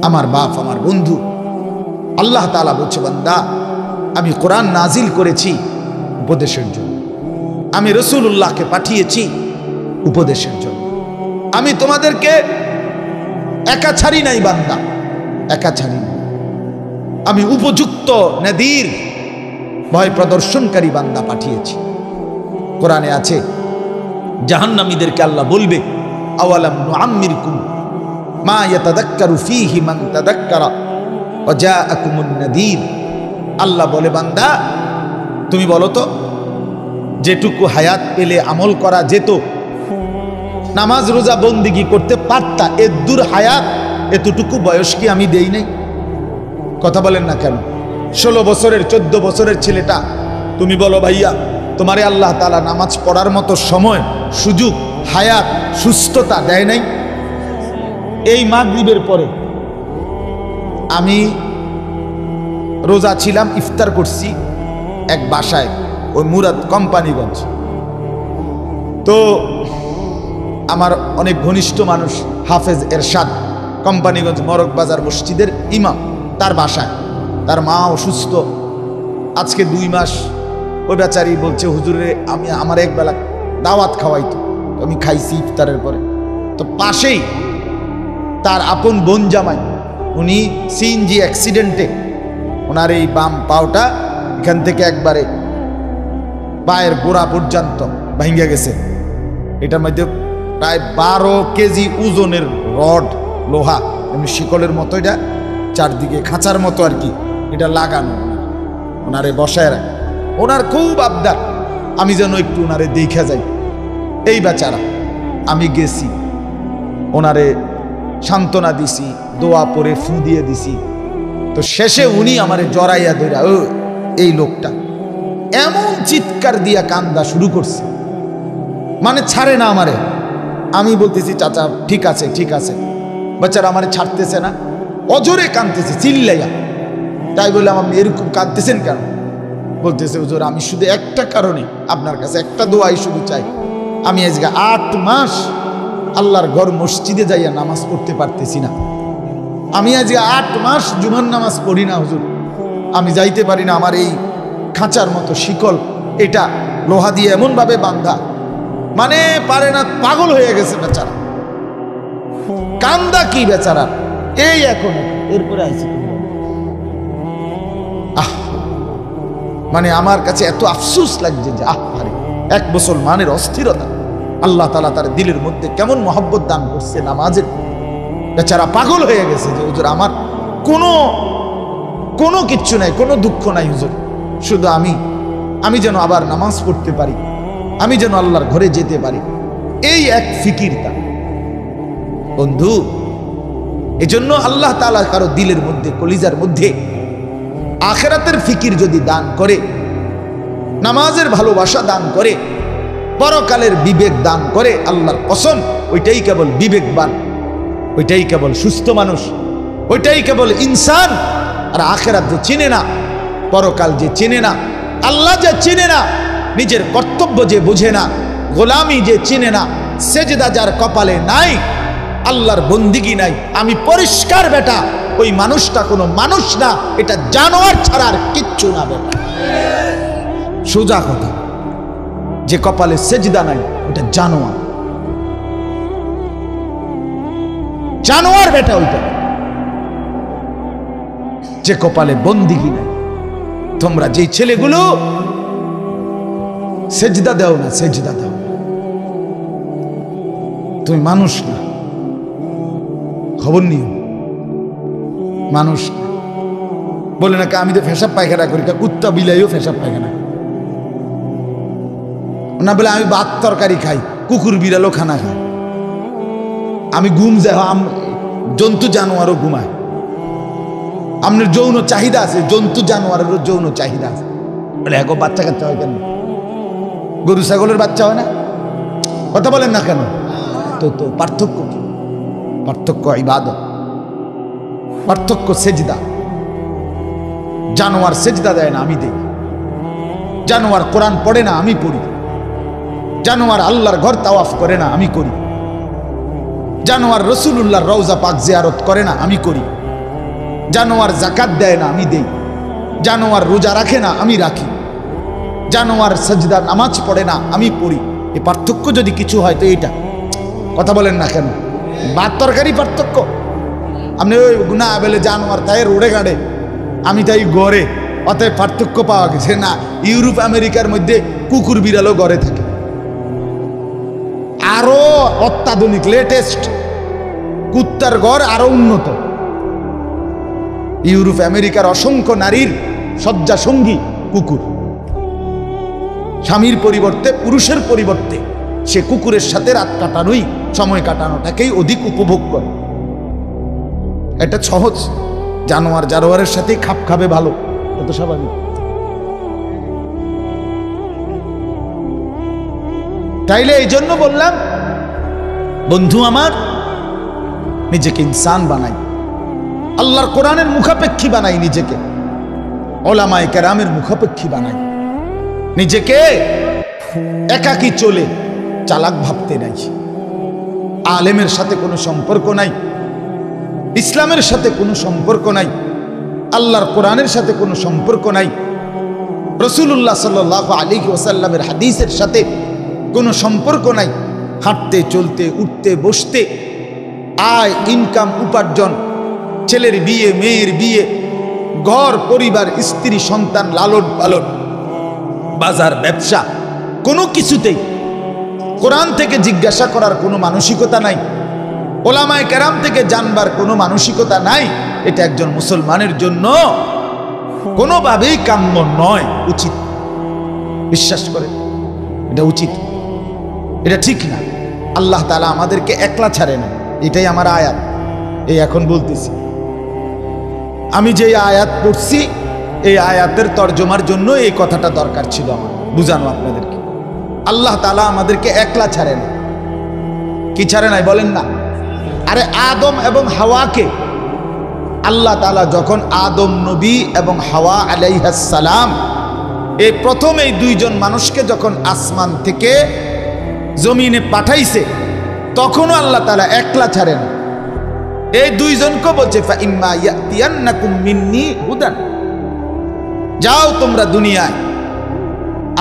আমার বাপ, আমার বন্ধু। আল্লাহ তাআলা বলছে, বান্দা আমি কোরআন নাজিল করেছি উপদেশের জন্য, আমি রাসূলুল্লাহকে পাঠিয়েছি উপদেশের জন্য। আমি তোমাদেরকে একা ছাড়ি নাই বান্দা, একা ছাড়ি নাই। আমি উপযুক্ত নাদির, ভয় প্রদর্শনকারী বান্দা পাঠিয়েছি। কোরআনে আছে জাহান্নামীদেরকে আল্লাহ বলবে, আওয়ালাম নুআম্মিরকুম মা ইয়াতাযাক্কারু ফীহি মান তাযাক্কারা ওয়া জাআকুমুন নাদির। আল্লাহ বলে, বান্দা তুমি বলো তো, যেটুকু হায়াত পেলে আমল করা যেত, নামাজ রোজা বন্দিগি করতে পারতা, এদুর হায়াত এতটুকু বয়স কি আমি দেই নাই? কথা বলেন না কেন? 16 বছরের 14 বছরের ছেলেটা তুমি বলো, ভাইয়া তোমারে আল্লাহ তাআলা নামাজ পড়ার মতো সময়, সুযোগ, হায়াত, সুস্থতা দেয় নাই? এই মাগরিবের পরে আমি রোজা ছিলাম, ইফতার করছি এক বাসায়, ওই মুরাদ কোম্পানিগঞ্জ। তো আমার অনেক ঘনিষ্ঠ মানুষ হাফেজ এরশাদ, কোম্পানিগঞ্জ মরক বাজার মসজিদের ইমাম, তার বাসায়। তার মা অসুস্থ, আজকে 2 মাস। ওই বেচারি বলছে, হুজুরে আমি আমার একবেলা দাওয়াত খাওয়াইতো, আমি খাইছি ইফতারের পরে। তো পাশেই তার আপন বোন জামাই, উনি সিএনজি অ্যাক্সিডেন্টে ওনার এই বাম পাওটা এখান থেকে একবারে পায়ের গোড়া পর্যন্ত ভেঙে গেছে। এটার মধ্যে প্রায় 12 কেজি ওজনের রড, লোহা, এমনি শিকলের মতো, এটা চারদিকে খাঁচার মতো আর কি, এটা লাগানো। ওনারে বসায় রাখে, ওনার খুব আবদার আমি যেন একটু ওনারে দেখে যাই। এই বেচারা, আমি গেছি, ওনারে সান্ত্বনা দিছি, দোয়া পরে ফু দিয়ে দিছি। তো শেষে উনি আমারে জড়াইয়া ধইরা, ও এই লোকটা এমন চিৎকার দিয়া কান্দা শুরু করছে, মানে ছাড়ে না আমারে। আমি বলতেছি, চাচা ঠিক আছে ঠিক আছে। বেচারা আমারে ছাড়তেছে না, অজরে কাঁদতেছে চিল্লাইয়া। তাই বললাম, আপনি এরকম কাঁদতেছেন কেন? বলতেছে, হুজুর আমি শুধু একটা কারণে আপনার কাছে একটা দোয়াই শুধু চাই। আমি আজকে 8 মাস আল্লাহর ঘর মসজিদে যাইয়া নামাজ পড়তে পারতেছি না। আমি আজকে 8 মাস জুমার নামাজ পড়ি না হুজুর, আমি যাইতে পারি না। আমার এই খাঁচার মতো শিকল, এটা লোহা দিয়ে এমন ভাবে বাঁধা, মানে পারে না, পাগল হয়ে গেছে বেচারা। কান্দা কি বেচারা, এই এখন এরপরে আইছে। মানে আমার কাছে এত আফসোস লাগছে যে আরে এক মুসলমানের অস্থিরতা, আল্লাহ তাআলা তার দিলের মধ্যে কেমন মহব্বত দান করছে নামাজের। বেচারা পাগল হয়ে গেছে যে হুজুর আমার কোনো কিচ্ছু নাই, কোনো দুঃখ নাই হুজুর, শুধু আমি যেন আবার নামাজ পড়তে পারি, আমি যেন আল্লাহর ঘরে যেতে পারি, এই এক ফিকির তার। বন্ধু, এজন্য আল্লাহ তাআলা কারো দিলের মধ্যে, কলিজার মধ্যে আখিরাতের ফিকির যদি দান করে, নামাজের ভালোবাসা দান করে, পরকালের বিবেক দান করে, আল্লাহর কসম ওইটাই কেবল বিবেকবান, ওইটাই কেবল সুস্থ মানুষ, ওইটাই কেবল ইনসান। আর আখিরাত যে চিনে না, পরকাল যে চিনে না, আল্লাহ যে চিনে না, নিজের কর্তব্য যে বুঝে না, গোলামি যে চিনে না, সেজদা যার কপালে নাই, আল্লাহর বন্দিগি নাই, আমি পরিষ্কার বেটা, ওই মানুষটা কোনো মানুষ না, এটা জানোয়ার ছাড়া আর কিচ্ছু না বেটা। সোজা কথা, যে কপালে সেজদা নাই ওটা জানোয়ার, জানোয়ার বেটা ওইটা। যে কপালে বন্দিগি নাই, তোমরা যেই ছেলেগুলো সেজদা দাও না, সেজদা দাও, তুমি মানুষ না, খবর নিও, মানুষ না। বলে না আমি তো পেশাব পায়খানা করি, কুত্তা বিলাইও পেশাব পায়খানা না। বলে আমি ভাত তরকারি খাই, কুকুর বিড়ালও খানা খায়, আমি ঘুম যাই, জন্তু জানোয়ারও ঘুমায়। আপনার যৌন চাহিদা আছে, জন্তু জানোয়ারেরও যৌন চাহিদা আছে। বলে এখন বাচ্চা কাচ্চা হয় কেন? গরু ছাগলের বাচ্চা হয় না? কথা বলেন না কেন? তো পার্থক্য কি? পার্থক্য ইবাদত, পার্থক্য সেজদা। জানোয়ার সেজদা দেয় না, আমি দেই। জানোয়ার কোরআন পড়ে না, আমি পড়ি। জানোয়ার আল্লাহর ঘর তাওয়াফ করে না, আমি করি। জানোয়ার রাসূলুল্লাহর রওজা পাক জিয়ারত করে না, আমি করি। জানোয়ার যাকাত দেয় না, আমি দেই। জানোয়ার রোজা রাখে না, আমি রাখি। জানোয়ার সাজদা নামাজ পড়ে না, আমি পড়ি। এই পার্থক্য যদি কিছু হয় তো এইটা। কথা বলেন না কেন? ভাত তরকারি পার্থক্য। আপনি ওই না বলে জানোয়ার তাই রোডে গাড়ে, আমি তাই গড়ে, অতএব পার্থক্য পাওয়া গেছে না। ইউরোপ আমেরিকার মধ্যে কুকুর বিড়ালও গড়ে থাকে, আরো অত্যাধুনিক লেটেস্ট কুত্তার ঘর আরো উন্নত। ইউরোপ আমেরিকার অসংখ্য নারীর শয্যা সঙ্গী কুকুর। স্বামীর পরিবর্তে, পুরুষের পরিবর্তে সে কুকুরের সাথে রাত কাটানোই, সময় কাটানোটাকেই অধিক উপভোগ করে। এটা সহজ। জানোয়ার জানোয়ারের সাথে খাপ খাবে, ভালো, এটা স্বাভাবিক। তাইলে এই জন্য বললাম বন্ধু আমার, নিজেকে ইনসান বানাই, আল্লাহর কোরআনের মুখাপেক্ষী বানাই, নিজেকে ওলামায়ে কেরামের মুখাপেক্ষী বানাই। নিজেকে একাকী চলে চালাক ভাবতে নাই। আলেমের সাথে কোনো সম্পর্ক নাই, ইসলামের সাথে কোনো সম্পর্ক নাই, আল্লাহর কোরআনের সাথে কোনো সম্পর্ক নাই, রাসূলুল্লাহ সাল্লাল্লাহু আলাইহি ওয়াসাল্লামের হাদিসের সাথে কোনো সম্পর্ক নাই। হাঁটতে চলতে উঠতে বসতে, আয় ইনকাম উপার্জন, ছেলের বিয়ে মেয়ের বিয়ে, ঘর পরিবার স্ত্রী সন্তান লালন পালন, বাজার ব্যবসা, কোনো কিছুতেই কোরআন থেকে জিজ্ঞাসা করার কোনো মানসিকতা নাই, ওলামায়ে কেরাম থেকে জানবার কোনো মানসিকতা নাই। এটা একজন মুসলমানের জন্য কোনোভাবেই কাম্য নয়, উচিত। বিশ্বাস করে এটা উচিত, এটা ঠিক না। আল্লাহ তাআলা আমাদেরকে একলা ছাড়ে না, এটাই আমার আয়াত। এই এখন বলতেছি, আমি যে আয়াত পড়ছি এই আয়াতের তর্জমার জন্য এই কথাটা দরকার ছিল আমার বুঝানো আপনাদেরকে। আল্লাহ তাআলা আমাদেরকে একলা ছাড়ে না। কি ছাড়ে নাই বলেন না? আরে আদম এবং হাওয়াকে আল্লাহ তাআলা যখন আদম নবী এবং হাওয়া আলাইহিস সালাম এই প্রথম এই দুইজন মানুষকে যখন আসমান থেকে জমিনে পাঠাইছে, তখনও আল্লাহ তাআলা একলা ছাড়ে না। এই দুইজনকে বলছে ফাইম্মা ইয়াতিয়ান্নাকুম মিন্নি হুদান, যাও তোমরা দুনিয়ায়,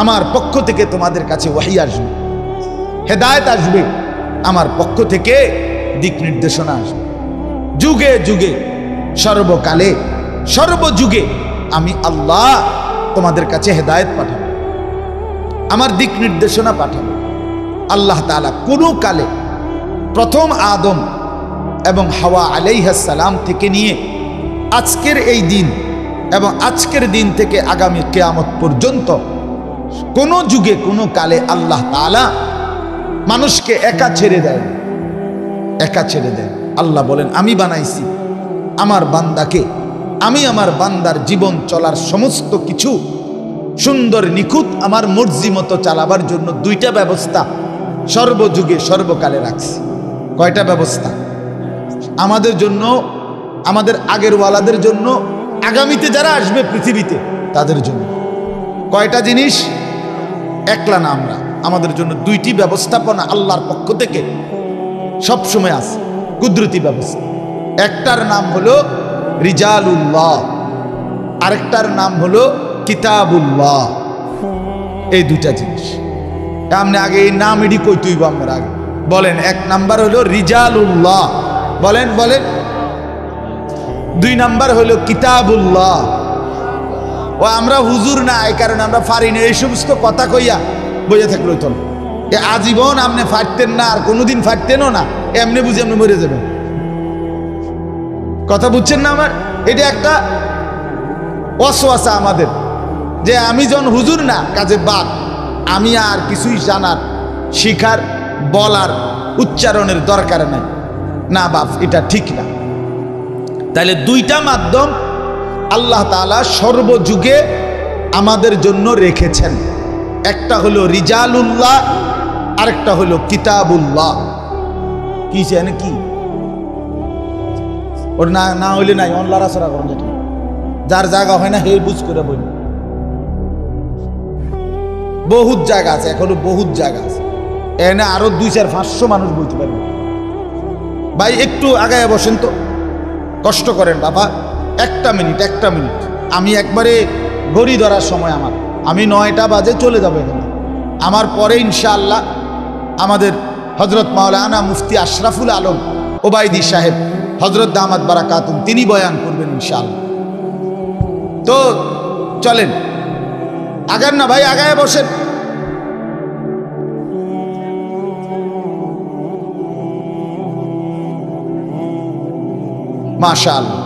আমার পক্ষ থেকে তোমাদের কাছে ওহী আসবে, হেদায়েত আসবে, আমার পক্ষ থেকে দিক নির্দেশনা আসবে। যুগে যুগে সর্বকালে সর্বযুগে আমি আল্লাহ তোমাদের কাছে হেদায়েত পাঠাবো, আমার দিক নির্দেশনা পাঠাবো। আল্লাহ তাআলা কোনো কালে প্রথম আদম এবং হাওয়া আলাইহিস সালাম থেকে নিয়ে আজকের এই দিন এবং আজকের দিন থেকে আগামী কিয়ামত পর্যন্ত কোনো যুগে কোনো কালে আল্লাহ তাআলা মানুষকে একা ছেড়ে দেয়, একা ছেড়ে দেয়। আল্লাহ বলেন আমি বানাইছি আমার বান্দাকে, আমি আমার বান্দার জীবন চলার সমস্ত কিছু সুন্দর নিখুঁত আমার মর্জি মতো চালাবার জন্য দুইটা ব্যবস্থা সর্বযুগে সর্বকালে রাখছি। কয়টা ব্যবস্থা? আমাদের জন্য, আমাদের আগের ওয়ালাদের জন্য, আগামীতে যারা আসবে পৃথিবীতে তাদের জন্য। কয়টা জিনিস? একলা না আমরা, আমাদের জন্য দুইটি ব্যবস্থাপনা আল্লাহর পক্ষ থেকে সবসময় আছে, কুদরতি ব্যবস্থা। একটার নাম হলো রিজালুল্লাহ, আরেকটার নাম হলো কিতাবুল্লাহ। এই দুইটা জিনিস আপনি আগে এই নাম এডি কই তুইব আমরা আগে বলেন। এক নাম্বার হলো রিজালুল্লাহ, বলেন বলেন। দুই নাম্বার হলো কিতাবুল্লাহ। ও আমরা হুজুর না, এই কারণে আমরা পারি না এই সমস্ত কথা কইয়া বইয়া থাকলো তো আজীবন আপনি ফাটতেন না, আর কোনোদিন ফাটতেনও না, এমনি বুঝে আপনি মরে যাবেন। কথা বুঝছেন না আমার? এটা একটা ওয়াসওয়াসা আমাদের, যে আমি যখন হুজুর না কাজে বাদ, আমি আর কিছুই জানার, শিখার, বলার, উচ্চারণের দরকার নাই। না বাপ, এটা ঠিক না। তাহলে দুইটা মাধ্যম আল্লাহ তাআলা সর্বযুগে আমাদের জন্য রেখেছেন। একটা হলো রিজালুল্লাহ, আরেকটা হলো কিতাবুল্লাহ। কি জানে কি ওর না না হইলে নাই, অনলারাসরা করেন, যেটা যার জায়গা হয় না হে বুঝ করে বলি। বহুত জায়গা আছে, এখনো বহুত জায়গা আছে, এনে আরো 200-500 মানুষ বলতে পারবে। ভাই একটু আগায় বসেন তো, কষ্ট করেন বাবা, একটা মিনিট। আমি একবারে ঘড়ি ধরার সময় আমার, আমি 9টা বাজে চলে যাবো এখানে। আমার পরে ইনশাআল্লাহ আমাদের হজরত মাওলানা মুফতি আশরাফুল আলম ওবায়দী সাহেব হজরত দামাত বারাকাতুম তিনি বয়ান করবেন ইনশাআল্লাহ। তো চলেন, আগান না ভাই, আগায় বসেন। মাশাআল্লাহ,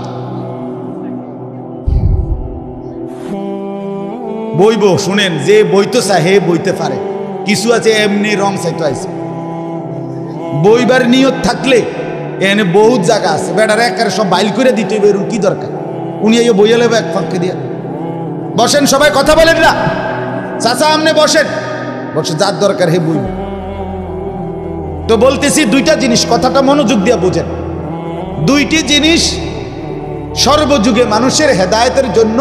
বইব শুনেন, যে বইতে চাহে বইতে পারে, কিছু আছে এমনি রং চাইতে আছে। বইবার নিয়ত থাকলে এনে বহুত জায়গা আছে, বেটার একারে সব বাইল করে দিতে হবে, কি দরকার? উনি এই বইয়ে লেবে এক ফাঁকে দিয়া। বসেন সবাই, কথা বলেন না, চাচা আমনে বসেন, বসে যার দরকার হে বইব। তো বলতেছি দুইটা জিনিস, কথাটা মনোযোগ দিয়া বোঝেন। দুইটি জিনিস সর্বযুগে মানুষের হেদায়েতের জন্য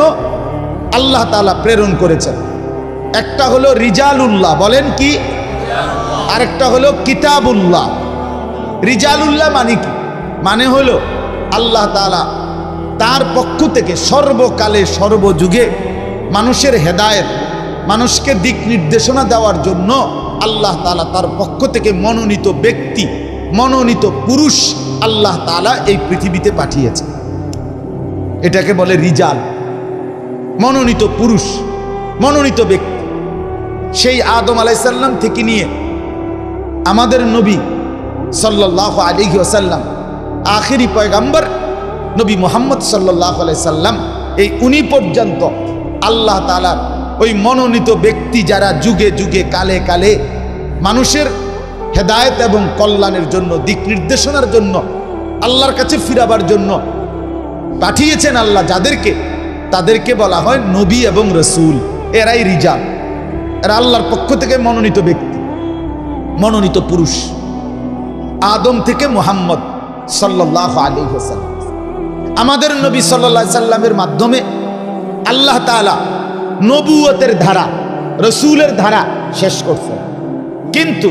আল্লাহ তাআলা প্রেরণ করেছেন। একটা হলো রিজালুল্লাহ, বলেন কি? আরেকটা হলো কিতাবুল্লাহ। রিজালুল্লাহ মানে কি? মানে হলো আল্লাহ তাআলা তার পক্ষ থেকে সর্বকালে সর্বযুগে মানুষের হেদায়েত, মানুষকে দিক নির্দেশনা দেওয়ার জন্য আল্লাহ তাআলা তার পক্ষ থেকে মনোনীত ব্যক্তি, মনোনীত পুরুষ আল্লাহ তাআলা এই পৃথিবীতে পাঠিয়েছে। এটাকে বলে রিজাল, মনোনীত পুরুষ, মনোনীত ব্যক্তি। সেই আদম আলাইহিস সালাম থেকে নিয়ে আমাদের নবী সাল্লাল্লাহু আলাইহি ওয়াসাল্লাম আখেরি পয়গম্বর নবী মুহাম্মদ সাল্লাল্লাহু আলাইহি সাল্লাম, এই উনি পর্যন্ত আল্লাহ তাআলার ওই মনোনীত ব্যক্তি যারা যুগে যুগে কালে কালে মানুষের হেদায়েত এবং কল্যাণের জন্য, দিক নির্দেশনার জন্য, আল্লাহর কাছে ফিরাবার জন্য পাঠিয়েছেন আল্লাহ যাদেরকে, তাদেরকে বলা হয় নবী এবং রসুল। এরাই রিজাল, এরা আল্লাহর পক্ষ থেকে মনোনীত ব্যক্তি, মনোনীত পুরুষ। আদম থেকে মুহাম্মদ সাল্লাল্লাহু আলাইহি ওয়াসাল্লাম, আমাদের নবী সাল্লাল্লাহু আলাইহি সাল্লামের মাধ্যমে আল্লাহ তাআলা নবুয়তের ধারা, রসুলের ধারা শেষ করছেন, কিন্তু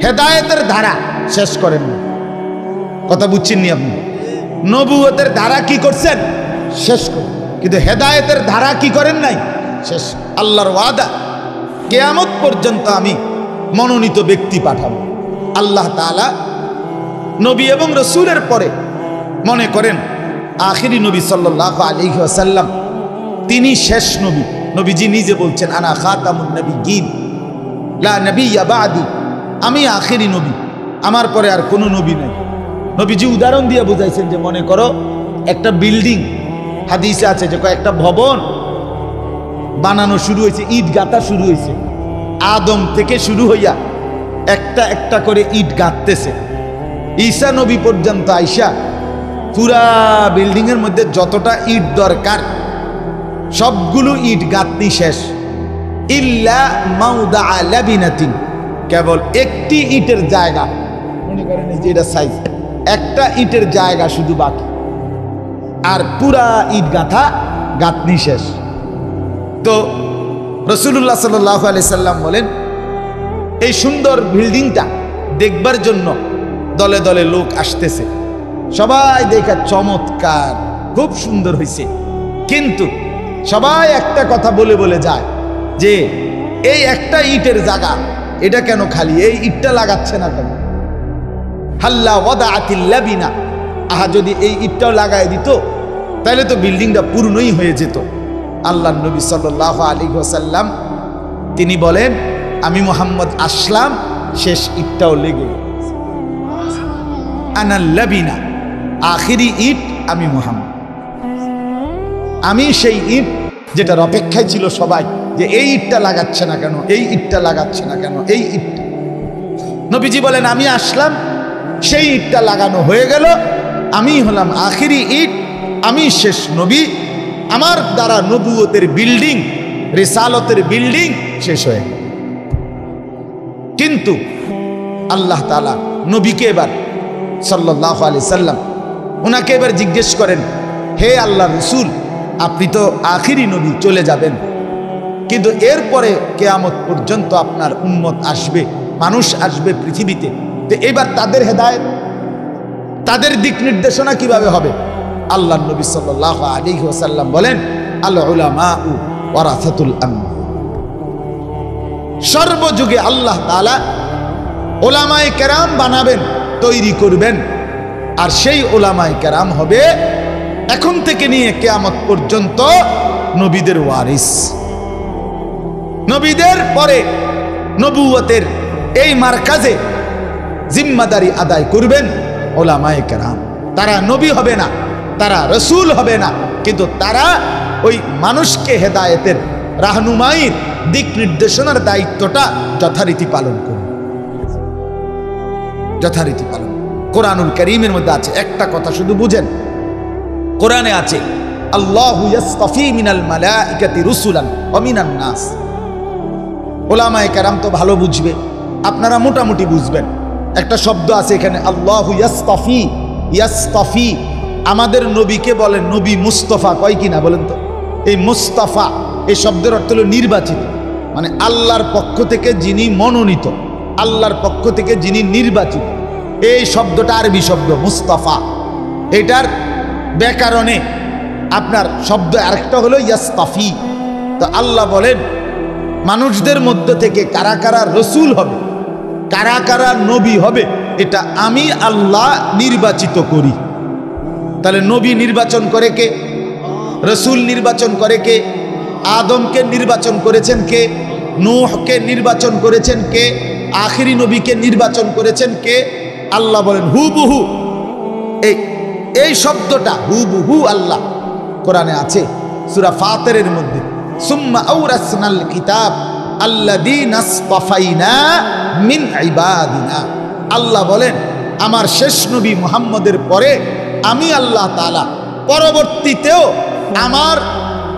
হেদায়েতের ধারা শেষ করেন না। কথা বুঝছেননি আপনি? নবুয়তের ধারা কি করছেন? শেষ করেন, কিন্তু হেদায়েতের ধারা কি করেন নাই? শেষ। আল্লাহর ওয়াদা, কিয়ামত পর্যন্ত আমি মনোনীত ব্যক্তি পাঠাবো। আল্লাহ তাআলা নবী এবং রসুলের পরে মনে করেন আখিরি নবী সাল্লাল্লাহু আলাইহি ওয়াসাল্লাম, তিনি শেষ নবী। নবীজি নিজে বলছেন, আনা খাতামুন নবিয়্যিন লা নবিয়্যা বা'দি, আমি আখিরি নবী, আমার পরে আর কোনো নবী নাই। নবীজি উদাহরণ দিয়ে বুঝাইছেন যে মনে করো একটা বিল্ডিং, হাদিসে আছে যে কয়েকটা ভবন বানানো শুরু হয়েছে, ইট গাঁথা শুরু হয়েছে, আদম থেকে শুরু হইয়া একটা একটা করে ইট গাঁথতেছে। ঈসা নবী পর্যন্ত আইসা পুরা বিল্ডিং এর মধ্যে যতটা ইট দরকার সবগুলো ইট গাঁথনি শেষ, ইল্লা মাউদাআ লাবিনাতিন, কেবল একটি ইটের জায়গা, মনে করেন যে এটা সাইজ, একটা ইটের জায়গা শুধু বাকি, আর পুরা ইট গাঁথা গাঁথনি শেষ। তো রাসূলুল্লাহ সাল্লাল্লাহু আলাইহি সাল্লাম বলেন, এই সুন্দর বিল্ডিংটা দেখবার জন্য দলে দলে লোক আসতেছে, সবাই দেখা চমৎকার, খুব সুন্দর হয়েছে, কিন্তু সবাই একটা কথা বলে বলে যায় যে এই একটা ইটের জায়গা, এটা কেন খালি, এই ইটটা লাগাচ্ছে না কেন? হাল্লা ওয়াদাআতিল লাবিনা, আহা যদি এই ইটটাও লাগায় দিত তাহলে তো বিল্ডিংটা পূর্ণই হয়ে যেত। আল্লাহর নবী সাল্লাল্লাহু আলাইহি ওয়াসাল্লাম তিনি বলেন, আমি মুহাম্মদ আসলাম, শেষ ইটটাও লেগে, আনাল লাবিনা, আখিরি ইট আমি মুহাম্মদ, আমি সেই ইট যেটার অপেক্ষায় ছিল সবাই, যে এই ইটটা লাগাচ্ছে না কেন, এই ইটটা লাগাচ্ছে না কেন, এই ইটটা। নবীজি বলেন, আমি আসলাম, সেই ইটটা লাগানো হয়ে গেল, আমি হলাম আখিরি ইট, আমি শেষ নবী, আমার দ্বারা নবুয়তের বিল্ডিং, রিসালতের বিল্ডিং শেষ হয়ে গেল। কিন্তু আল্লাহ তাআলা নবীকে এবার সাল্লাল্লাহু আলাইহি সাল্লাম ওনাকে এবার জিজ্ঞেস করেন, হে আল্লাহ রসুল, আপনি তো আখিরি নবী, চলে যাবেন, কিন্তু এরপরে কিয়ামত পর্যন্ত আপনার উম্মত আসবে, মানুষ আসবে পৃথিবীতে, তো এবার তাদের হেদায়েত, তাদের দিক নির্দেশনা কিভাবে হবে? আল্লাহ নবী সাল্লাল্লাহু আলাইহি ওয়াসাল্লাম বলেন, আল উলামাউ ওয়ারাসাতুল আমবিয়া। সর্বযুগে আল্লাহ তাআলা উলামায়ে কেরাম বানাবেন, তৈরি করবেন, আর সেই উলামায়ে কেরাম হবে এখন থেকে নিয়ে কিয়ামত পর্যন্ত নবীদের ওয়ারিস। নবীদের পরে নবুয়তের এই মারকাজে জিম্মাদারি আদায় করবেন উলামায়ে কেরাম। তারা নবী হবে না, তারা রসুল হবে না, কিন্তু তারা ওই মানুষকে হেদায়েতের, রাহনুমাইয়ের, দিক নির্দেশনার দায়িত্বটা যথারীতি পালন করবে, যথারীতি পালন। কোরআনুল কারীমের মধ্যে আছে, একটা কথা শুধু বুঝেন, কোরআনে আছে আল্লাহু ইয়াসতাফি মিনাল মালাইকাতি রুসুলান ওয়া মিনান নাস। উলামায়ে কেরাম তো ভালো বুঝবে, আপনারা মোটামুটি বুঝবেন। একটা শব্দ আছে এখানে, আল্লাহু ইয়াসতাফি। ইয়াসতাফি, আমাদের নবীকে বলেন নবী মুস্তাফা, কয় কিনা বলেন তো? এই মুস্তাফা এই শব্দের অর্থ হলো নির্বাচিত, মানে আল্লাহর পক্ষ থেকে যিনি মনোনীত, আল্লাহর পক্ষ থেকে যিনি নির্বাচিত। এই শব্দটা আরবি শব্দ মুস্তাফা। এটার ব্যাকরণে আপনার শব্দ আরেকটা হলো ইয়াসতাফি। তো আল্লাহ বলেন মানুষদের মধ্য থেকে কারা কারা রসুল হবে, কারা কারা নবী হবে, এটা আমি আল্লাহ নির্বাচিত করি। তাহলে নবী নির্বাচন করে কে? রসুল নির্বাচন করে কে? আদমকে নির্বাচন করেছেন কে? নূহকে নির্বাচন করেছেন কে? আখিরি নবীকে নির্বাচন করেছেন কে? আল্লাহ বলেন হুবহু। এই শব্দটা হুবহু আল্লাহ কোরআনে আছে সূরা ফাতিরের মধ্যে, সুম্মা আওরাসনাল কিতাব আল্লাযীনা ইসতাফাইনা মিন ইবাদিনা। আল্লাহ বলেন আমার শেষ নবী মুহাম্মদের পরে আমি আল্লাহ তাআলা পরবর্তীতেও আমার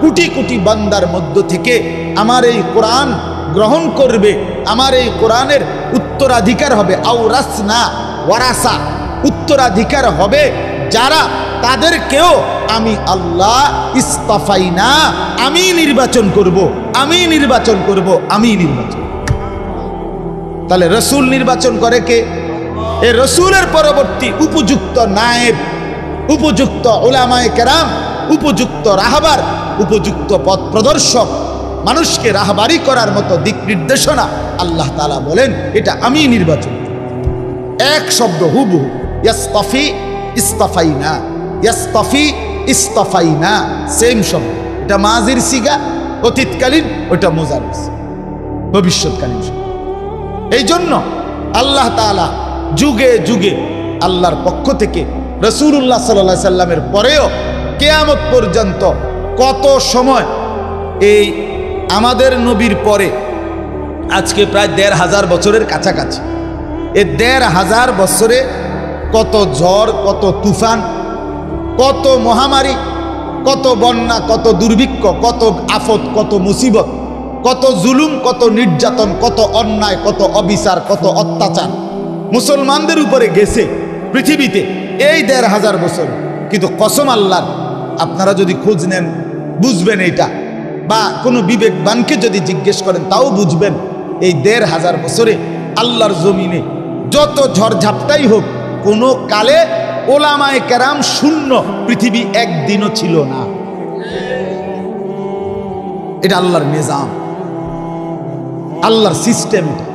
কোটি কোটি বান্দার মধ্য থেকে আমার এই কোরআন গ্রহণ করবে, আমার এই কোরআনের উত্তরাধিকার হবে। আওরাসনা, ওয়ারাসা, উত্তরাধিকার হবে যারা, তাদেরকেও আমি আল্লাহ ইসতাফাইনা, আমি নির্বাচন করব, আমি নির্বাচন করব, আমি নির্বাচন। তাহলে রসুল নির্বাচন করে কে? এই রসুলের পরবর্তী উপযুক্ত নায়েব, উপযুক্ত উলামায়ে কেরাম, উপযুক্ত রাহবার, উপযুক্ত পথ প্রদর্শক, মানুষকে রাহবারি করার মতো দিক নির্দেশনা আল্লাহ তাআলা বলেন এটা আমি নির্বাচন। এক শব্দ হুবহু, ইয়াসতাফি ইসতাফাইনা, ইয়াসতাফি ইসতাফাইনা, সেম শব্দ। এটা মাজির সিগা, অতীতকালীন, ওটা মুজারিস, ভবিষ্যৎকালীন শব্দ। এই জন্য আল্লাহ তাআলা যুগে যুগে আল্লাহর পক্ষ থেকে রাসূলুল্লাহ সাল্লাল্লাহু আলাইহি সাল্লামের পরেও কিয়ামত পর্যন্ত কত সময়, এই আমাদের নবীর পরে আজকে প্রায় ১৫০০ বছরের কাছাকাছি, এই ১৫০০ বছরে কত ঝড়, কত তুফান, কত মহামারী, কত বন্যা, কত দুর্ভিক্ষ, কত আফত, কত মুসিবত, কত জুলুম, কত নির্যাতন, কত অন্যায়, কত অবিচার, কত অত্যাচার মুসলমানদের উপরে গেছে পৃথিবীতে এই ১৫০০ বছর। কিন্তু কসম আল্লাহর, আপনারা যদি খোঁজ নেন বুঝবেন এইটা, বা কোনো বিবেকবানকে যদি জিজ্ঞেস করেন তাও বুঝবেন। এই ১৫০০ বছরে আল্লাহর জমিনে যত ঝড়ঝাপটাই হোক, কোনো কালে ওলামায়ে কেরাম শূন্য পৃথিবী একদিনও ছিল না। এটা আল্লাহর নিজাম, আল্লাহর সিস্টেম, এটা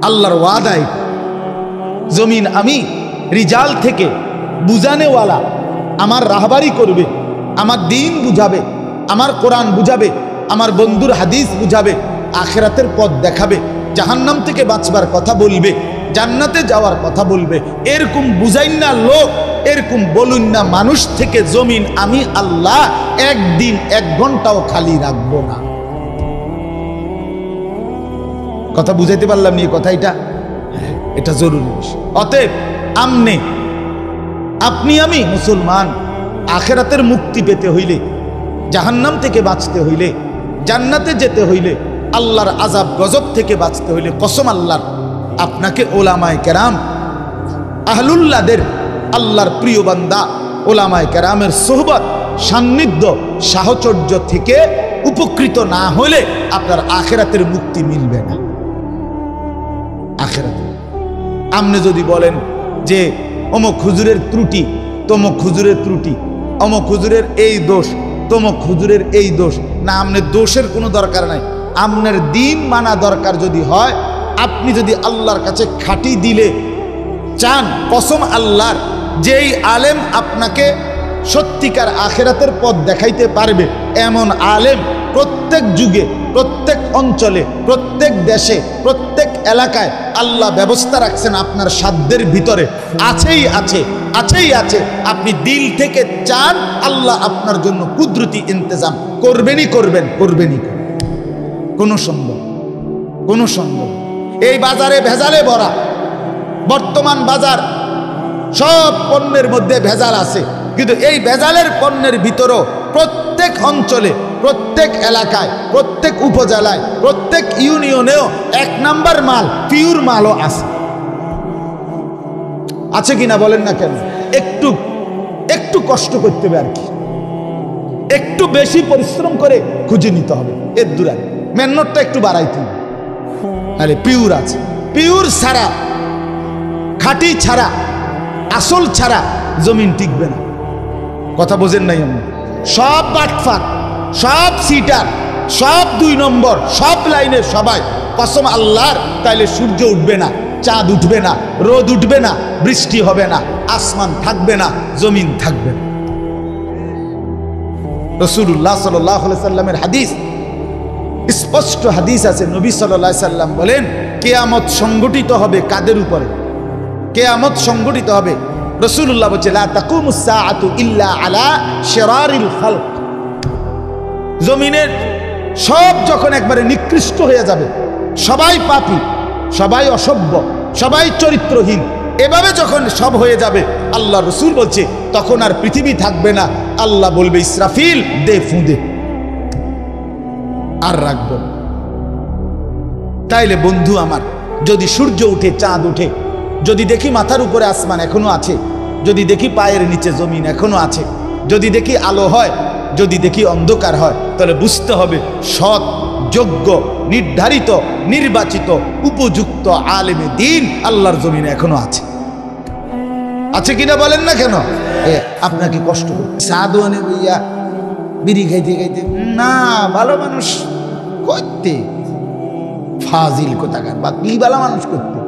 আল্লাহর ওয়াদা। এটা জমিন আমি রিজাল থেকে বুঝানেওয়ালা, আমার রাহবারি করবে, আমার দিন বুঝাবে, আমার কোরআন বুঝাবে, আমার বন্ধুর হাদিস বুঝাবে, আখিরাতের পথ দেখাবে, জাহান্নাম থেকে বাঁচবার কথা বলবে, জান্নাতে যাওয়ার কথা বলবে। এরকম বুঝাইন না লোক, এরকম বলুন না মানুষ থেকে জমিন আমি আল্লাহ একদিন ১ ঘন্টাও খালি রাখবো না। কথা বুঝাইতে পারলাম নি? কথা এটা জরুরি বিষয়। অতএব আপনি আমি মুসলমান আখিরাতের মুক্তি পেতে হইলে, জাহান্নাম থেকে বাঁচতে হইলে, জান্নাতে যেতে হইলে, আল্লাহর আযাব গজব থেকে বাঁচতে হইলে, কসম আল্লাহর, আপনাকে ওলামায়ে কেরাম, আহলুল্লাহদের, আল্লাহর প্রিয় বান্দা ওলামায়ে কেরামের সোহবত, সান্নিধ্য, সাহচর্য থেকে উপকৃত না হলে আপনার আখিরাতের মুক্তি মিলবে না। আখিরাতে আপনি যদি বলেন যে অমুক হুজুরের ত্রুটি, তমুক হুজুরের ত্রুটি, অমুক হুজুরের এই দোষ, তমুক হুজুরের এই দোষ। না, আপনার দোষের কোনো দরকার নাই, আপনার দিন মানা দরকার যদি হয়। আপনি যদি আল্লাহর কাছে খাঁটি দিলে চান, কসম আল্লাহর, যেই আলেম আপনাকে সত্যিকার আখেরাতের পথ দেখাইতে পারবে এমন আলেম প্রত্যেক যুগে, প্রত্যেক অঞ্চলে, প্রত্যেক দেশে, প্রত্যেক এলাকায় আল্লাহ ব্যবস্থা রাখছেন আপনার সাধ্যের ভিতরে, আছেই আছে, আছেই আছে। আপনি দিল থেকে চান, আল্লাহ আপনার জন্য কুদরতি ইন্তজাম করবেনই করবেন, করবেনই করবেন, কোনো সন্দেহ, কোনো সন্দেহ। এই বাজারে ভেজালে ভরা, বর্তমান বাজার সব পণ্যের মধ্যে ভেজাল আছে, কিন্তু এই ভেজালের পণ্যের ভিতরও প্রত্যেক অঞ্চলে, প্রত্যেক এলাকায়, প্রত্যেক উপজেলায়, প্রত্যেক ইউনিয়নেও 1 নাম্বার মাল, পিওর মালও আছে। আছে কিনা বলেন না কেন? একটু একটু কষ্ট করতে হবে আর কি, একটু বেশি পরিশ্রম করে খুঁজে নিতে হবে, এর দূরে মেহনতটা একটু বাড়াইতে হবে। আরে পিওর আছে, পিওর ছাড়া, খাঁটি ছাড়া, আসল ছাড়া জমিন টিকবে না। কথা বোঝেন নাই? আমি সব বাটফাট, সব সিটার, সব 2 নম্বর, সব লাইনের সবাই কসম আল্লাহর, তাইলে সূর্য উঠবে না, চাঁদ উঠবে না, রোদ উঠবে না, বৃষ্টি হবে না, আসমান থাকবে না, জমিন থাকবে না। রাসূলুল্লাহ সাল্লাল্লাহু আলাইহি সাল্লামের হাদিস, স্পষ্ট হাদিস আছে। নবী সাল্লাল্লাহু আলাইহি সাল্লাম বলেন, কিয়ামত সংগঠিত হবে কাদের উপরে? কিয়ামত সংগঠিত হবে, রাসূলুল্লাহ বলেন, লা তাকুমুস সাআতু ইল্লা আলা শিরারিল খালক। জমিনের সব যখন একবারে নিকৃষ্ট হয়ে যাবে, সবাই পাপী, সবাই অসভ্য, সবাই চরিত্রহীন, এভাবে যখন সব হয়ে যাবে, আল্লাহ রসুল বলছে তখন আর পৃথিবী থাকবে না। আল্লাহ বলবে, ইসরাফিল দে ফুঁদে, আর রাখবো। তাইলে বন্ধু আমার, যদি সূর্য উঠে, চাঁদ উঠে, যদি দেখি মাথার উপরে আসমান এখনো আছে, যদি দেখি পায়ের নিচে জমিন এখনো আছে, যদি দেখি আলো হয়, যদি দেখি অন্ধকার হয়, তাহলে বুঝতে হবে সৎ, যোগ্য, নির্ধারিত, নির্বাচিত, উপযুক্ত আলেমে দ্বীন আল্লাহর জমিনে এখনো আছে। আছে কিনা বলেন না কেন? আপনাকে কষ্ট করতে সাধুয়ানে বইয়া বিড়ি খাইতে খাইতে, না ভালো মানুষ করতে, ফাজিল কোথাকার, বা কি ভালো মানুষ করতে,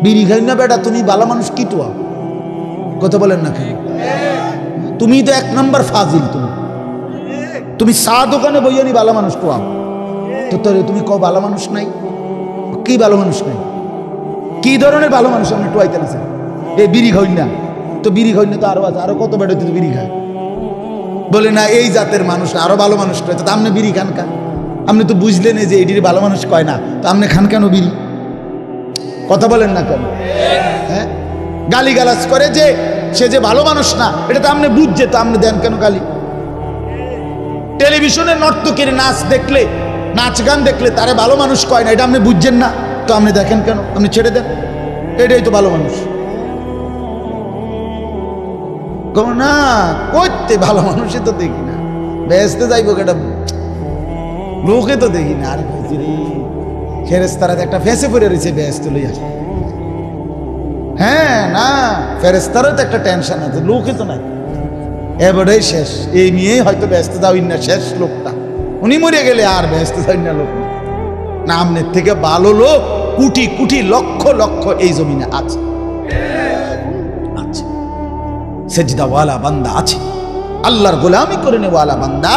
বিড়ি খাই না বেটা, তুমি ভালো মানুষ কি তো? কথা বলেন না কেন? তুমি তো 1 নম্বর ফাজিল। তুমি চা দোকানে বইয়া নি ভালো মানুষ কোয়া, তো তোরে তুমি কও ভালো মানুষ নাই? কি ভালো মানুষ নাই? কি ধরনের ভালো মানুষ আপনি টোয়াইতে আছেন? এই বিড়ি খাই না, তো বিড়ি খাই না তো আরো আছে, আরো কত বেটা তুই বিড়ি খায়, বলে না এই জাতের মানুষ আরো ভালো মানুষ কয়, তো আপনি বিড়ি খান কা? আপনি তো বুঝলেন যে এটির ভালো মানুষ কয় না, তো আপনি খান কেন বিড়ি? কথা বলেন না কেন? হ্যাঁ, গালি গালাজ করে যে সে যে ভালো মানুষ না, এটা তো আপনি বুঝছে, তো আপনি দেন কেন গালি? টেলিভিশনে নর্তকীর নাচ দেখলে, নাচ গান দেখলে তারে ভালো মানুষ কয় না, এটা আপনি বুঝছেন না, তো আপনি দেখেন কেন? আপনি ছেড়ে দেন, এটাই তো ভালো মানুষ। না করতে ভালো মানুষই তো দেখি না, বেহেশতে যাইব কেটা লোকে তো দেখি না। আর ফেরেশতারা একটা ফেসে পড়ে রয়েছে বেহেশতে লইয়া। হ্যাঁ, না ফেরেশতারও তো একটা টেনশন আছে, লোকে তো নাই, এবারেই শেষ। এই নিয়েই হয়তো বেহেশতে যাওয়াই না, শেষ লোকটা, উনি মরে গেলে আর বেহেশতে যাওয়াই না লোক না। আমনের থেকে ভালো লোক কোটি কোটি লক্ষ লক্ষ এই জমিনে আছে, আছে। সেজদাওয়ালা বান্দা আছে, আল্লাহর গোলামি করে নেওয়ালা বান্দা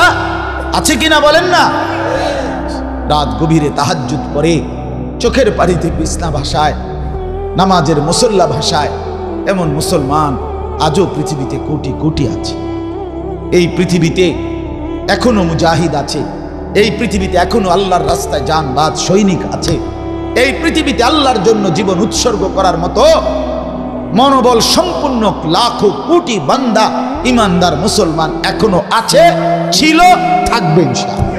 আছে কিনা বলেন না? রাত গভীরে তাহাজ্জুদ পড়ে, চোখের পানিতে বিছনা ভাষায়, নামাজের মুসল্লা ভাষায় এমন মুসলমান আজও পৃথিবীতে কোটি কোটি আছে। এই পৃথিবীতে এখনো মুজাহিদ আছে, এই পৃথিবীতে এখনো আল্লাহর রাস্তায় জানবাজ সৈনিক আছে, এই পৃথিবীতে আল্লাহর জন্য জীবন উৎসর্গ করার মতো মনোবল সম্পূর্ণ লাখো কোটি বান্দা, ইমানদার মুসলমান এখনো আছে, ছিল, থাকবে ইনশাআল্লাহ।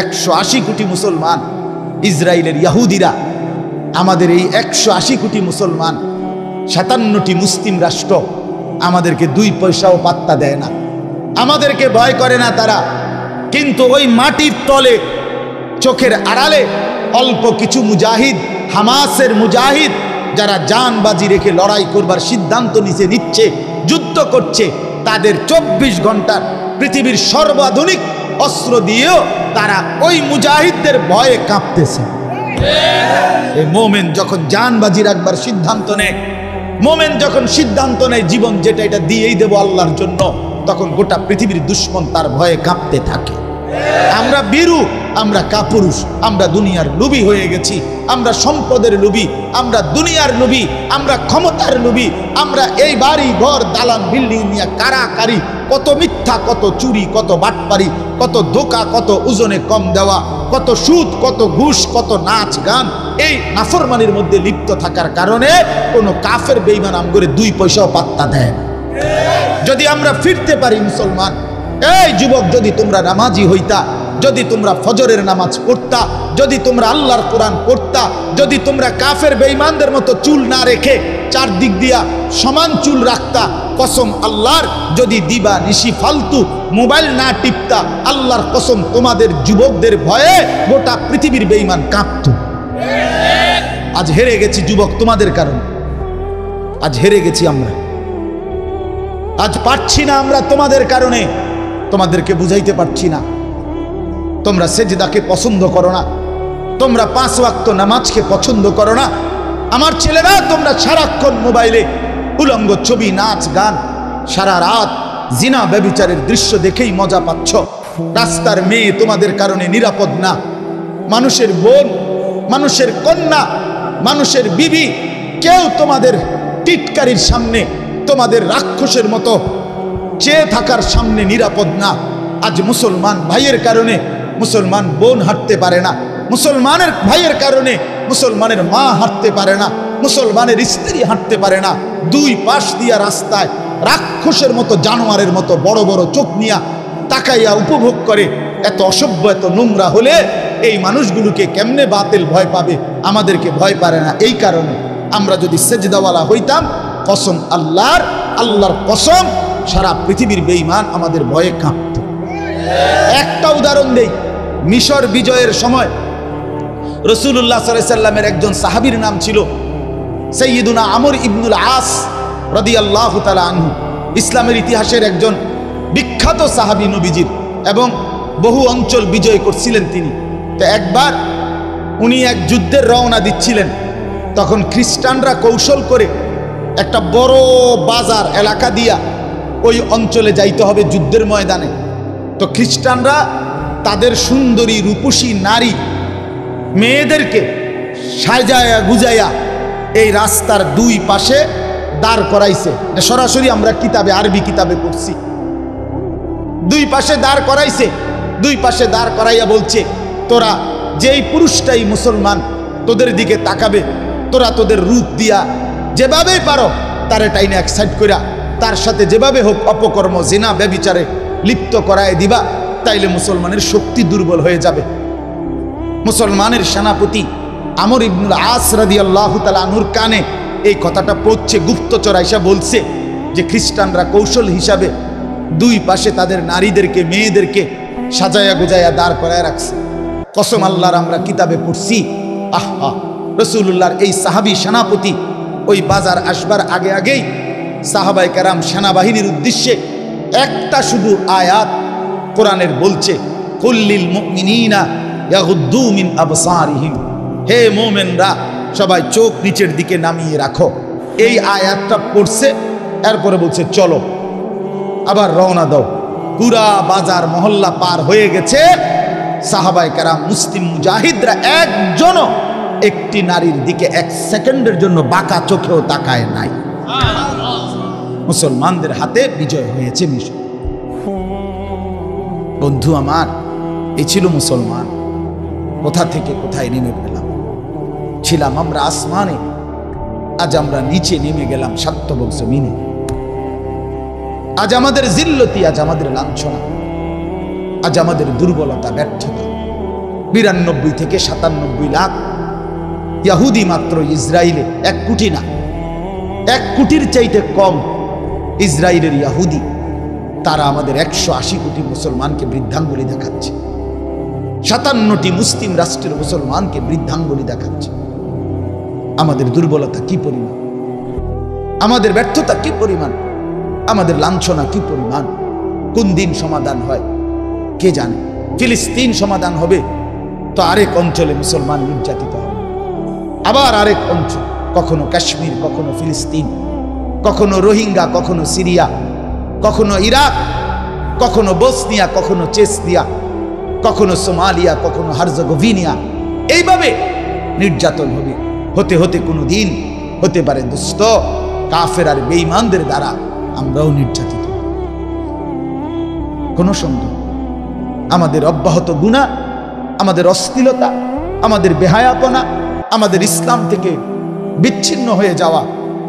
180 কোটি মুসলমান, ইসরায়েলের ইহুদিরা আমাদের এই 180 কোটি মুসলমান, 57টি মুসলিম রাষ্ট্র আমাদেরকে 2 পয়সাও পাত্তা দেয় না, আমাদেরকে ভয় করে না তারা। কিন্তু ওই মাটির তলে, চোখের আড়ালে অল্প কিছু মুজাহিদ, হামাসের মুজাহিদ, যারা জানবাজি রেখে লড়াই করবার সিদ্ধান্ত নিচ্ছে, যুদ্ধ করছে, তাদের 24 ঘন্টার পৃথিবীর সর্বাধুনিক অস্ত্র দিয়েও তারা ওই মুজাহিদদের ভয়ে কাঁপতেছে। এই মোমেন যখন জানবাজি রাখবার সিদ্ধান্ত নেয়, মোমেন যখন সিদ্ধান্ত নেয় জীবন যেটা এটা দিয়েই দেব আল্লাহর জন্য, তখন গোটা পৃথিবীর দুশ্মন তার ভয়ে কাঁপতে থাকে। আমরা বীরু, আমরা কাপুরুষ, আমরা দুনিয়ার লোভী হয়ে গেছি, আমরা সম্পদের লোভী, আমরা দুনিয়ার লোভী, আমরা ক্ষমতার লোভী, আমরা এই বাড়ি ঘর দালান বিল্ডিং নিয়ে কারাকারি, কত মিথ্যা, কত চুরি, কত বাটপারি, কত ধোঁকা, কত ওজনে কম দেওয়া, কত সুদ, কত ঘুষ, কত নাচ গান, এই নাফরমানির মধ্যে লিপ্ত থাকার কারণে কোনো কাফের বেঈমান আমগরে 2 পয়সাও পাত্তা দেয় না। যদি আমরা ফিরতে পারি মুসলমান, এই যুবক, যদি তোমরা নামাজি হইতা, যদি তোমরা ফজরের নামাজ পড়তা, যদি তোমরা আল্লাহর কোরআন পড়তা, যদি তোমরা কাফের বেঈমানদের মতো চুল না রেখে চারদিক দিয়া সমান চুল রাখতা, কসম আল্লাহর, যদি দিবা নিশি ফালতু মোবাইল না টিপতা, আল্লাহর কসম তোমাদের যুবকদের ভয়ে গোটা পৃথিবীর বেঈমান কাঁপত। আজ হেরে গেছি যুবক তোমাদের কারণে, আজ হেরে গেছি আমরা, আজ পারছি না আমরা তোমাদের কারণে, তোমাদেরকে বুঝাইতে পারছি না। তোমরা সেজদাকে পছন্দ করো না, তোমরা 5 ওয়াক্ত নামাজকে পছন্দ করো না। আমার ছেলেরা, তোমরা সারাক্ষণ মোবাইলে উলঙ্গ ছবি, নাচ গান, সারা রাত জিনা ব্যভিচারের দৃশ্য দেখেই মজা পাচ্ছ। রাস্তার মেয়ে তোমাদের কারণে নিরাপদ না, মানুষের বোন, মানুষের কন্যা, মানুষের বিবি, কেউ তোমাদের টিটকারির সামনে, তোমাদের রাক্ষসের মতো চেয়ে থাকার সামনে নিরাপদ না। আজ মুসলমান ভাইয়ের কারণে মুসলমান বোন হাঁটতে পারে না, মুসলমানের ভাইয়ের কারণে মুসলমানের মা হাঁটতে পারে না, মুসলমানের স্ত্রী হাঁটতে পারে না। 2 পাশ দিয়া রাস্তায় রাক্ষসের মতো, জানোয়ারের মতো বড় বড় চোখ নিয়া তাকাইয়া উপভোগ করে। এত অসভ্য, এত নোংরা হলে এই মানুষগুলোকে কেমনে বাতিল ভয় পাবে? আমাদেরকে ভয় পারে না। এই কারণে আমরা যদি সেজদাওয়ালা হইতাম, কসম আল্লাহর, আল্লাহর কসম, সারা পৃথিবীর বেঈমান আমাদের ভয়ে কাঁপত। একটা উদাহরণ দেই, মিশর বিজয়ের সময় রাসূলুল্লাহ সাল্লাল্লাহু আলাইহি সাল্লামের একজন সাহাবীর নাম ছিল সাইয়্যিদুনা আমর ইবনুল আস রাদিয়াল্লাহু তাআলা আনহু। ইসলামের ইতিহাসের একজন বিখ্যাত সাহাবী নবীজির, এবং বহু অঞ্চল বিজয় করছিলেন তিনি। তো একবার উনি এক যুদ্ধের রওনা দিচ্ছিলেন, তখন খ্রিস্টানরা কৌশল করে একটা বড় বাজার এলাকা দিয়া ওই অঞ্চলে যাইতে হবে যুদ্ধের ময়দানে। তো খ্রিস্টানরা তাদের সুন্দরী রূপসী নারী মেয়েদেরকে সাজায়া গুজায়া এই রাস্তার 2 পাশে দাঁড় করাইছে। সরাসরি আমরা কিতাবে, আরবি কিতাবে পড়ছি। 2 পাশে দাঁড় করাইছে, 2 পাশে দাঁড় করাইয়া বলছে, তোরা যেই পুরুষটাই মুসলমান তোদের দিকে তাকাবে, তোরা তোদের রূপ দিয়া যেভাবেই পারো তারে টাইনে এক সাইড কইরা তার সাথে যেভাবে হোক অপকর্ম, জিনা, ব্যভিচারে লিপ্ত করায় দিবা, তাইলে মুসলমানের শক্তি দুর্বল হয়ে যাবে। মুসলমানের সেনাপতি আমর ইবনুল আস রাদিয়াল্লাহু তাআলা আনহুর কানে এই কথাটা পৌঁছে গুপ্তচর আইসা বলছে যে খ্রিস্টানরা কৌশল হিসাবে 2 পাশে তাদের নারীদেরকে, মেয়েদেরকে সাজায়া গুজায়া দাঁড় করায় রাখছে। কসম আল্লাহর, আমরা কিতাবে পড়ছি। আহা, রাসূলুল্লাহর এই সাহাবী সেনাপতি ওই বাজার আসবার আগে আগেই সাহাবায়ে কেরাম সেনাবাহিনীর উদ্দেশ্যে একটা শুধু আয়াত কোরআনের বলছে, কুল্লিল মুমিনিনা ইয়াগুদ্দু মিন আবসারিহিম, হে মুমিনরা সবাই চোখ নিচের দিকে নামিয়ে রাখো। এই আয়াতটা পড়ছে, এরপরে বলছে চলো আবার রওনা দাও। পুরা বাজার মহল্লা পার হয়ে গেছে, সাহাবায়ে কেরাম মুসলিম মুজাহিদরা একজনও একটি নারীর দিকে 1 সেকেন্ডের জন্য বাঁকা চোখেও তাকায় নাই। মুসলমানদের হাতে বিজয় হয়েছে মিশর। বন্ধু আমার, এই ছিল মুসলমান। কোথা থেকে কোথায় নেমে গেলাম। ছিলাম আমরা আসমানে, আজ আমরা নিচে নেমে গেলাম সাত্যবক জমিনে। আজ আমাদের জিল্লতি, আজ আমাদের লাঞ্ছনা, আজ আমাদের দুর্বলতা, ব্যর্থতা। 92 থেকে 97 লাখ ইহুদি মাত্র ইসরায়েলে, 1 কোটি না, 1 কোটির চাইতে কম ইসরায়েলের ইহুদি। তারা আমাদের 180 কোটি মুসলমানকে বৃদ্ধাঙ্গুলি দেখাচ্ছে, 57টি মুসলিম রাষ্ট্রের মুসলমানকে বৃদ্ধাঙ্গুলি দেখাচ্ছে। আমাদের দুর্বলতা কি পরিমাণ, আমাদের ব্যর্থতা কি পরিমাণ, আমাদের লাঞ্ছনা কি পরিমাণ। কোন দিন সমাধান হয় কে জানে। ফিলিস্তিন সমাধান হবে তো আরেক অঞ্চলে মুসলমান নির্যাতিত হবে, আবার আরেক অঞ্চল, কখনো কাশ্মীর, কখনো ফিলিস্তিন, কখনো রোহিঙ্গা, কখনো সিরিয়া, কখনো ইরাক, কখনো বসনিয়া, কখনো চেচনিয়া, কখনো সোমালিয়া, কখনো হার্জেগোভিনা। এইভাবে নির্যাতন হবে। হতে হতে কোনো দিন হতে পারে দুষ্ট কাফের আর বেঈমানদের দ্বারা আমরাও নির্যাতিত। কোনো সন্দেহ। আমাদের অব্যাহত গুনাহ, আমাদের অশ্লীলতা, আমাদের বেহায়াপনা, আমাদের ইসলাম থেকে বিচ্ছিন্ন হয়ে যাওয়া,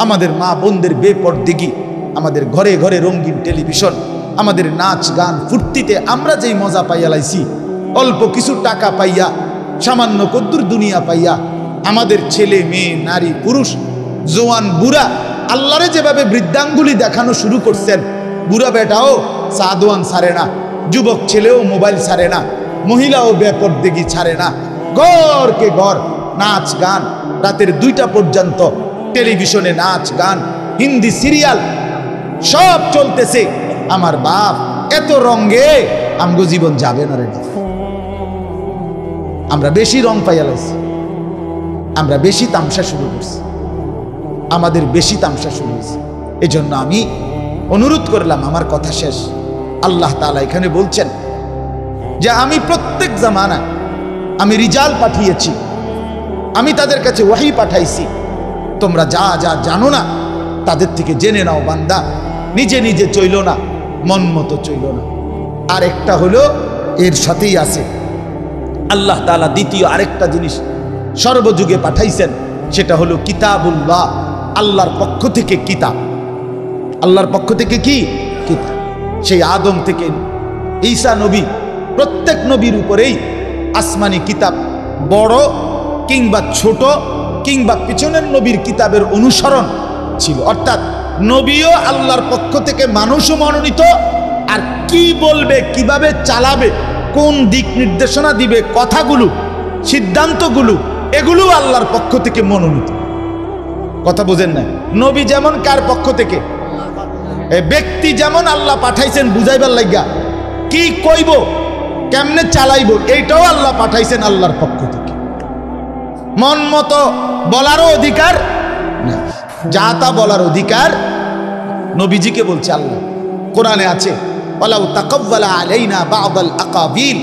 আমাদের মা বোনদের বেপরদেগি, আমাদের ঘরে ঘরে রঙিন টেলিভিশন, আমাদের নাচ গান ফুর্তিতে আমরা যেই মজা পাইয়া লাইছি, অল্প কিছু টাকা পাইয়া, সামান্য কদ্দুর দুনিয়া পাইয়া, আমাদের ছেলে মেয়ে নারী পুরুষ জোয়ান বুড়া আল্লাহরে যেভাবে বৃদ্ধাঙ্গুলি দেখানো শুরু করছেন, বুড়া বেটাও সাদওয়ান ছাড়ে না, যুবক ছেলেও মোবাইল ছাড়ে না, মহিলাও বেপরদেগি ছাড়ে না, ঘরকে ঘর নাচ গান, রাতের 2টা পর্যন্ত টেলিভিশনে নাচ গান, হিন্দি সিরিয়াল সব চলতেছে। আমার বাপ, এত রঙে আমগো জীবন যাবে না রে। আমরা বেশি রং পাইয়া লাইছি, আমরা বেশি তামসা শুরু করছি, আমাদের বেশি তামসা শুরু হয়েছে। এজন্য আমি অনুরোধ করলাম, আমার কথা শেষ। আল্লাহ তাআলা এখানে বলছেন যে আমি প্রত্যেক জামানায় আমি রিজাল পাঠিয়েছি, আমি তাদের কাছে ওহী পাঠাইছি, তোমরা যা যা জানো না তাদের থেকে জেনে নাও বান্দা। নিজে নিজে চইল না, মন মতো চইল না। আর একটা হলো এর সাথেই আছে, আল্লাহ তাআলা দ্বিতীয় আরেকটা জিনিস সর্বযুগে পাঠাইছেন, সেটা হলো কিতাবুল্লাহ, আল্লাহর পক্ষ থেকে কিতাব। আল্লাহর পক্ষ থেকে কি কিতাব? সেই আদম থেকে ঈসা নবী, প্রত্যেক নবীর উপরেই আসমানি কিতাব, বড় কিংবা ছোট কিংবা পিছনের নবীর কিতাবের অনুসরণ ছিল। অর্থাৎ নবীও আল্লাহর পক্ষ থেকে মানুষও মনোনীত, আর কি বলবে, কিভাবে চালাবে, কোন দিক নির্দেশনা দিবে, কথাগুলো, সিদ্ধান্তগুলো, এগুলো আল্লাহর পক্ষ থেকে মনোনীত। কথা বুঝেন না? নবী যেমন কার পক্ষ থেকে, ব্যক্তি যেমন আল্লাহ পাঠাইছেন বুঝাইবার লাগিয়া, কি কইব, কেমনে চালাইব, এইটাও আল্লাহ পাঠাইছেন আল্লাহর পক্ষ থেকে। মন মতো বলারও অধিকার না, যা তা বলার অধিকার নবীজিকে বলছে আল্লাহ। কোরআনে আছে, ওয়ালাউ তাকাওয়ালা আলাইনা বা'দাল আকাবিল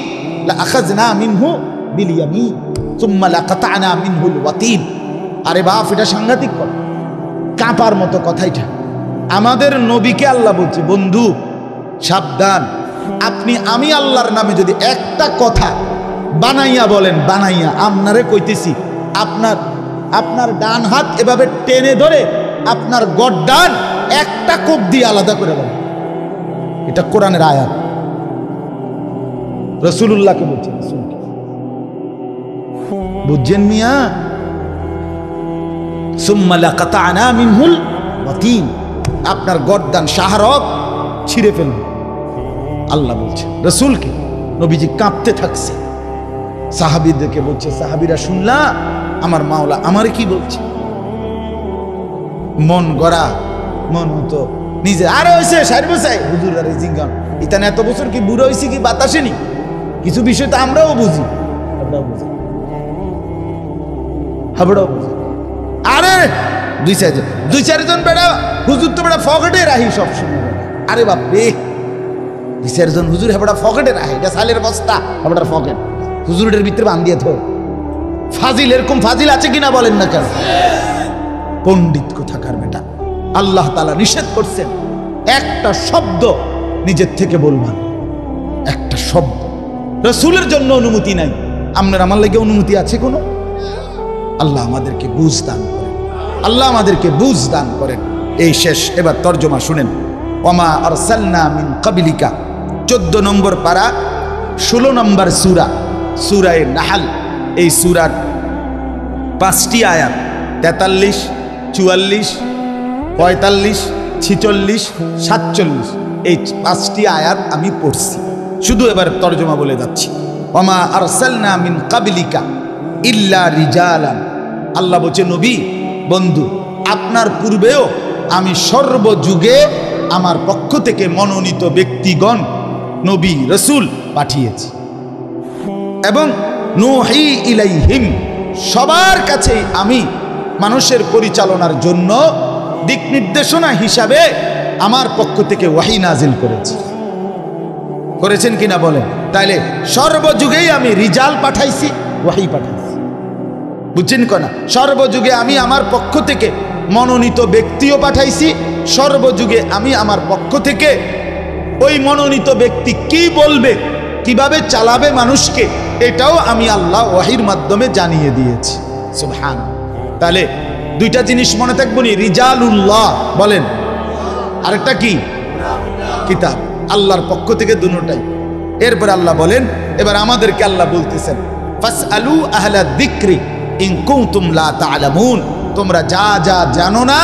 লাআখাযনা মিনহু বিল ইয়ামিন সুম্মা লাকাতা'না মিনহুল ওয়াতিন। আরে বাপ, এটা সাংঘাতিক কথা, কাঁপার মতো কথা এটা। আমাদের নবীকে আল্লাহ বলছে, বন্ধু সাবধান, আপনি আমি আল্লাহর নামে যদি একটা কথা বানাইয়া বলেন, বানাইয়া আপনারে কইতেছি, আপনার ডান হাত এভাবে টেনে ধরে আপনার গড্ডান একটা কোপ দিয়ে আলাদা করে বলেন। এটা কোরআনের আয়াত, রাসূলুল্লাহকে বলছে। বুঝছেন মিয়া? সুম্মা লাকাতা'না মিনহুল ওয়াতিন, আপনার গর্দান শাহরগ ছিঁড়ে ফেলবে আল্লাহ বলছে রাসূলকে। নবীজি কাঁপতে থাকছে, সাহাবীদেরকে বলছে, সাহাবীরা শুনলা আমার মাওলা আমারে কি বলছে। মন গড়া, মন হতো নিজে, আরে হয়েছে সাইড বসাই হুজুর, আরে জিঙ্গান ইতান এত বছর কি বুড়ো হয়েছে কি বাতাসেনি, কিছু বিষয় তো আমরাও বুঝি, আমরাও বুঝি, আমরাও বুঝি। আরে দুই চারজন বেড়া হুজুর তো বেড়া ফকেটে রাহি সব সময়। আরে বাপ রে, দুই চারজন হুজুর হেবড়া ফকেটে রাহে, এটা সালের বস্তা, হেবড়ার ফকেট হুজুরের ভিতরে বান্ধিয়ে থো। ফাজিল, এরকম ফাজিল আছে কিনা বলেন না কেন? পণ্ডিত কোথাকার বেটা। আল্লাহ তাআলা নিষেধ করছেন একটা শব্দ নিজের থেকে বলবেন, একটা শব্দ। রাসূলের জন্য অনুমতি নাই, আপনার আমার লাগে অনুমতি আছে কোনো? আল্লাহ আমাদেরকে বুঝ দান করেন, আল্লাহ আমাদেরকে বুঝ দান করেন। এই শেষ, এবার তর্জমা শুনেন। ওমা আরসালনা মিন ক্বাবলিকা, 14 নম্বর পারা, 16 নম্বর সূরা, সূরায়ে নাহল। এই সূরার 5টি আয়াত, 43, 44, 45, 46, 47, এই 5টি আয়াত আমি পড়ছি। শুধু এবার তর্জমা বলে যাচ্ছি। ওমা আরসালনা মিন ক্বাবলিকা ইল্লা রিজালান, আল্লাহ বলছে নবী বন্ধু আপনার পূর্বেও আমি সর্বযুগে আমার পক্ষ থেকে মনোনীত ব্যক্তিগণ নবী রসুল পাঠিয়েছি এবং নুহি ইলাইহিম সবার কাছেই আমি মানুষের পরিচালনার জন্য দিক নির্দেশনা হিসাবে আমার পক্ষ থেকে ওয়াহি নাজিল করেছেন কিনা বলেন। তাইলে সর্বযুগেই আমি রিজাল পাঠাইছি, ওয়াহি পাঠাইছি, বুঝছেন কেনা? সর্বযুগে আমি আমার পক্ষ থেকে মনোনীত ব্যক্তিও পাঠাইছি, সর্বযুগে আমি আমার পক্ষ থেকে ওই মনোনীত ব্যক্তি কি বলবে, কিভাবে চালাবে মানুষকে, এটাও আমি আল্লাহ ওয়াহির মাধ্যমে জানিয়ে দিয়েছি। সুবহান। তাহলে দুইটা জিনিস মনে থাকবো নি, রিজালুল্লাহ বলেন, আরেকটা কি? কিতাব, আল্লাহর পক্ষ থেকে দুটোটাই। এরপর আল্লাহ বলেন, এবার আমাদেরকে আল্লাহ বলতেছেন ফাসআলু আহলা যিকরি ইন কুনতুম লা তা'লামুন, তোমরা যা যা জানো না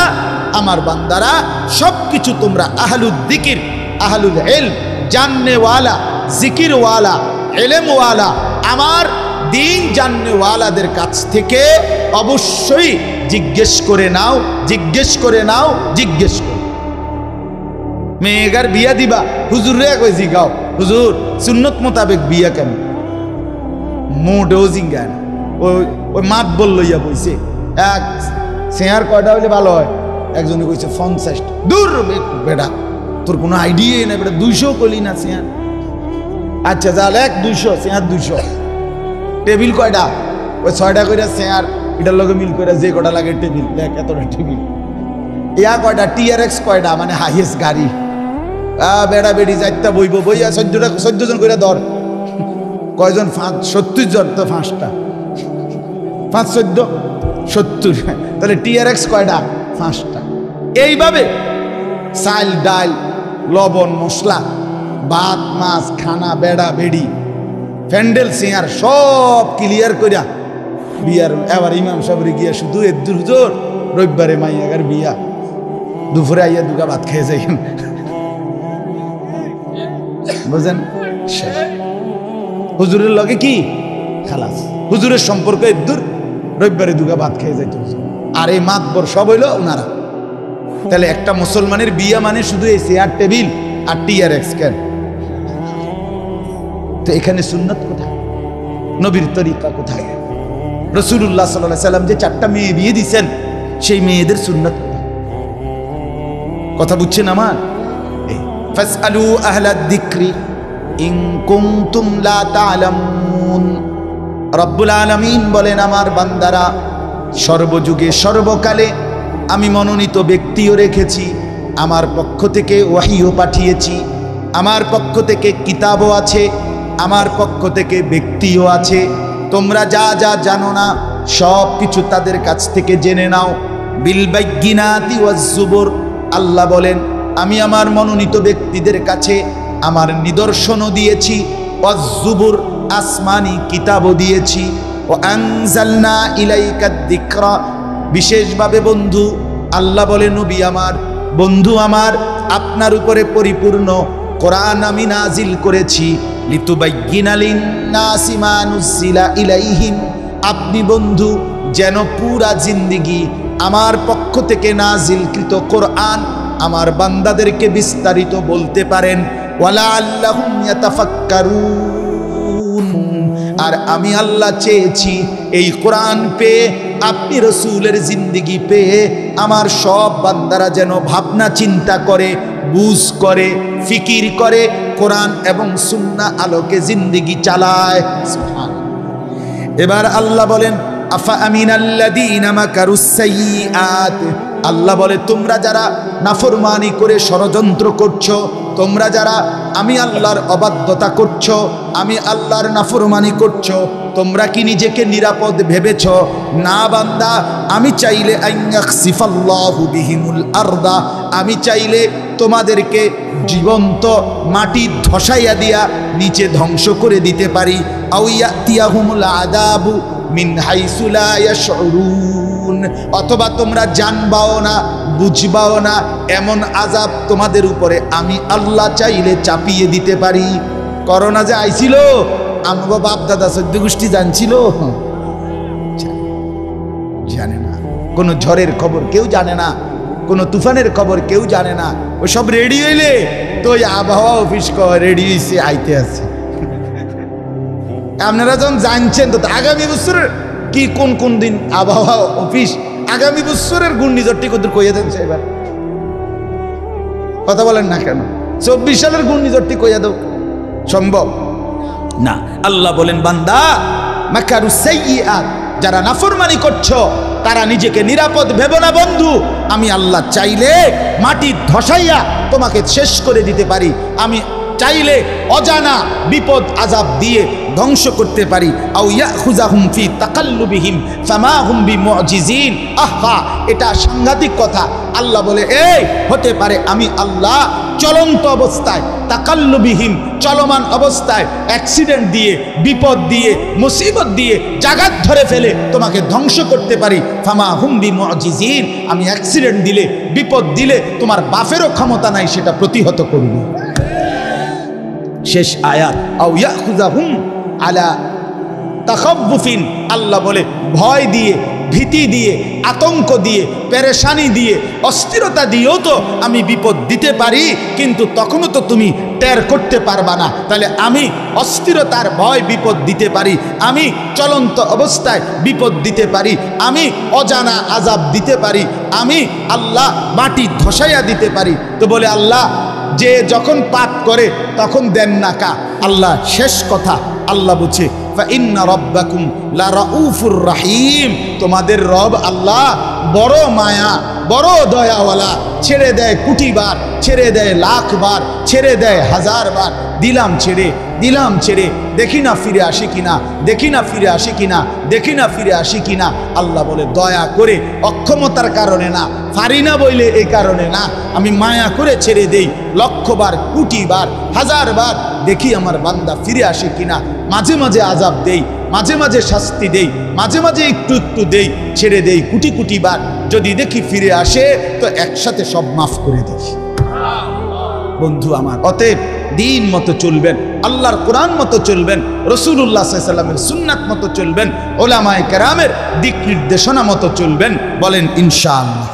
আমার বান্দারা সবকিছু তোমরা আহলুদ যিকির, আহলুল ইলম, জাননেওয়ালা, জিকিরওয়ালা, ইলমওয়ালা, আমার দিন জাননেওয়ালাদের কাছ থেকে অবশ্যই জিজ্ঞেস করে নাও, জিজ্ঞেস করে নাও, জিজ্ঞেস করো। মেয়েগার বিয়া দিবা, হুজুর রে কই জিগাও, হুজুর সুন্নত মোতাবেক বিয়া কেন? মোটেও জিঙ্গায় না, ওই মাত বলল ইয়া বইছে এক শেয়ার কয়টা হইলে ভালো হয়, একজনে কইছে 50। দূর বেটা, তোর কোনো আইডিয়া নেই বেটা, 200 কলি না শেয়ার। আচ্ছা যাহলে 200 শেয়ার, 200 টেবিল কয়টা? ওই 6টা করে শেয়ার, এটার লগে মিল করে যে কটা লাগে টেবিল, দেখ এতটা টেবিল। ইয়া কয়টা TRX কয়টা, মানে হাইয়েস্ট গাড়ি। বেড়া বেড়ি যাইতা বইব, বইয়া 14 জন করে ধর, কয়জন? 70 জন, তো 5টা, 5 14 70, তাহলে TRX কয়টা? 5টা। এইভাবে চাল ডাল লবণ মশলা ভাত মাছ খানা বেড়া বেড়ি ফ্যান্ডেল সিয়ার সব ক্লিয়ার করিয়া বিয়ার এবার ইমাম সাহেবের গিয়া শুধু এদ্দুর হুজুর রবিবারে মাইয়াগার বিয়া, দুপুরে আইয়া দুগা ভাত খেয়ে যাই, বুঝেন? হুজুরের লগে কি খালাস, হুজুরের সম্পর্ক এদ্দুর, রবিবারে দুগা ভাত খেয়ে যাইত হুজুর, আর এই মাতবর সব হইল ওনারা। তাহলে একটা মুসলমানের বিয়া মানে শুধু এই চেয়ার টেবিল আর TRX কেন? তো এখানে সুন্নাত কোথায়? নবীর তরিকা কোথায়? রাসূলুল্লাহ সাল্লাল্লাহু আলাইহি সাল্লাম যে 4টা মেয়ে বিয়ে দিয়েছেন, সেই মেয়েদের সুন্নাত কোথায়? কথা বুঝছেন আমার? ফাসআলু আহলা যিকরি ইন কুনতুম লা তা'লামুন। রব্বুল আলামিন বলেন, আমার বান্দারা সর্বযুগে সর্বকালে আমি মনোনীত ব্যক্তিও রেখেছি, আমার পক্ষ থেকে ওয়াহিও পাঠিয়েছি, আমার পক্ষ থেকে কিতাবও আছে, আমার পক্ষ থেকে ব্যক্তিও আছে। তোমরা যা যা জানো না সব কিছু তাদের কাছ থেকে জেনে নাও। বিল বাইয়িনাতি ওয়াজ জুবুর, আল্লাহ বলেন আমি আমার মনোনীত ব্যক্তিদের কাছে আমার নিদর্শনও দিয়েছি, ওয়াজ জুবুর আসমানি কিতাবও দিয়েছি, ওয়া আনজালনা ইলাইকা যিকরা, বিশেষভাবে বন্ধু আল্লাহ বলে নবী আমার, বন্ধু আমার, আপনার উপরে পরিপূর্ণ কোরআন আমি নাজিল করেছি, লিতুবাইয়িনা লিন-নাসি মা নুজিলা ইলাইহিম, আপনি বন্ধু যেন পুরা জিন্দেগি আমার পক্ষ থেকে নাজিলকৃত কোরআন আমার বান্দাদেরকে বিস্তারিত বলতে পারেন। ওয়ালা আল্লাহুম ইয়াতাফাক্কারুন, আর আমি আল্লাহ চেয়েছি এই কোরআন পেয়ে, আপনি রসুলের জিন্দেগি পেয়ে আমার সব বান্দারা যেন ভাবনা চিন্তা করে, বুঝ করে, ফিকির করে, কোরআন এবং সুন্নাহ আলোকে জিন্দেগি চালায়। এবার আল্লাহ বলেন আফা আমিনাল্লাযীনা মাকারুস সাইয়্যাত, আল্লাহ বলে তোমরা যারা নাফরমানি করে ষড়যন্ত্র করছো, তোমরা যারা আমি আল্লাহর অবাধ্যতা করছো, আমি আল্লাহর নাফরমানি করছো, তোমরা কি নিজেকে নিরাপদ ভেবেছ? না বান্দা, আমি চাইলে আইয়াখসিফাল্লাহু বিহিমুল আরদা, আমি চাইলে তোমাদেরকে জীবন্ত মাটি ধসাইয়া দিয়া নিচে ধ্বংস করে দিতে পারি। আও ইয়াতিয়াহুমুল আযাবু মিন হাইসু লা ইয়াশউরুন, অথবা তোমরা জানবাও না, বুঝবাও না, এমন আযাব তোমাদের উপরে আমি আল্লাহ চাইলে চাপিয়ে দিতে পারি। করোনা যে আইছিল আমগো বাপ দাদা 14 গোষ্ঠী জানছিল? জানে কোনো ঝড়ের খবর কেউ জানে না, কোনো তুফানের খবর কেউ জানে না। ও সব রেডি হইলে তো ওই আবহাওয়া অফিস রেডি হয়েছে আইতে আছে। আপনারা যখন জানছেন তো আগামী বছরের কি কোন কোন দিন আবহাওয়া অফিস আগামী বছরের ঘূর্ণিঝড়টি কত কইয়া দেন এবার, কথা বলেন না কেন? 24 সালের ঘূর্ণিঝড়টি কইয়া দাও, সম্ভব না। আল্লাহ বলেন বান্দা মাকারু সাইয়্যাত, যারা নাফরমানি করছো তারা নিজেকে নিরাপদ ভেবো না বন্ধু। আমি আল্লাহ চাইলে মাটি ধসাইয়া তোমাকে শেষ করে দিতে পারি, আমি চাইলে অজানা বিপদ আযাব দিয়ে ধ্বংস করতে পারি। আও ইয়াখুযাহুম ফি তাকাল্লুবিহিম ফামা হুম বিমুজিজিন। আহা, এটা সাংঘাতিক কথা। আল্লাহ বলে এই হতে পারে আমি আল্লাহ চলন্ত অবস্থায়, তাকাল্লুবিহিম চলমান অবস্থায় অ্যাক্সিডেন্ট দিয়ে, বিপদ দিয়ে, মুসিবত দিয়ে জাগাত ধরে ফেলে তোমাকে ধ্বংস করতে পারি। ফামা হুম বিমুজিজিন, আমি অ্যাক্সিডেন্ট দিলে, বিপদ দিলে তোমার বাপেরও ক্ষমতা নাই সেটা প্রতিহত করবে। শেষ আয়াত, আও ইয়াখুযাহুম আলা তাখাব্বুফিন। আল্লাহ বলে ভয় দিয়ে, ভীতি দিয়ে, আতঙ্ক দিয়ে, পেরেশানি দিয়ে, অস্থিরতা দিয়েও তো আমি বিপদ দিতে পারি, কিন্তু তখনও তো তুমি টের করতে পারবা না। তাহলে আমি অস্থিরতার ভয় বিপদ দিতে পারি, আমি চলন্ত অবস্থায় বিপদ দিতে পারি, আমি অজানা আযাব দিতে পারি, আমি আল্লাহ মাটি ধসাইয়া দিতে পারি। তো বলে আল্লাহ যে যখন পাপ করে তখন দেন না কা। আল্লাহ শেষ কথা আল্লাহ বলছে ফাইন্না রাব্বাকুম লারাউফুর রাহিম, তোমাদের রব আল্লাহ বড় মায়া, বড় দয়াওয়ালা। ছেড়ে দেয় কোটিবার, ছেড়ে দেয় লাখবার, ছেড়ে দেয় হাজারবার। দিলাম ছেড়ে, দিলাম ছেড়ে, দেখি না ফিরে আসি কিনা, দেখি না ফিরে আসি কিনা, দেখি না ফিরে আসি কিনা। আল্লাহ বলে দয়া করে, অক্ষমতার কারণে না, পারি না বইলে এই কারণে না, আমি মায়া করে ছেড়ে দেই লক্ষবার, কোটিবার, হাজারবার, দেখি আমার বান্দা ফিরে আসে কিনা। মাঝে মাঝে আযাব দেই, মাঝে মাঝে শাস্তি দেই, মাঝে মাঝে একটু একটু দেই, ছেড়ে দেই কোটি কোটি বার। যদি দেখি ফিরে আসে তো একসাথে সব মাফ করে দেই। বন্ধু আমার, অতএব দিন মতো চলবেন, আল্লাহর কোরআন মতো চলবেন, রাসূলুল্লাহ সাল্লাল্লাহু আলাইহি ওয়াসাল্লামের সুন্নাত মতো চলবেন, উলামায়ে কেরামের দিক নির্দেশনা মতো চলবেন। বলেন ইনশাআল্লাহ।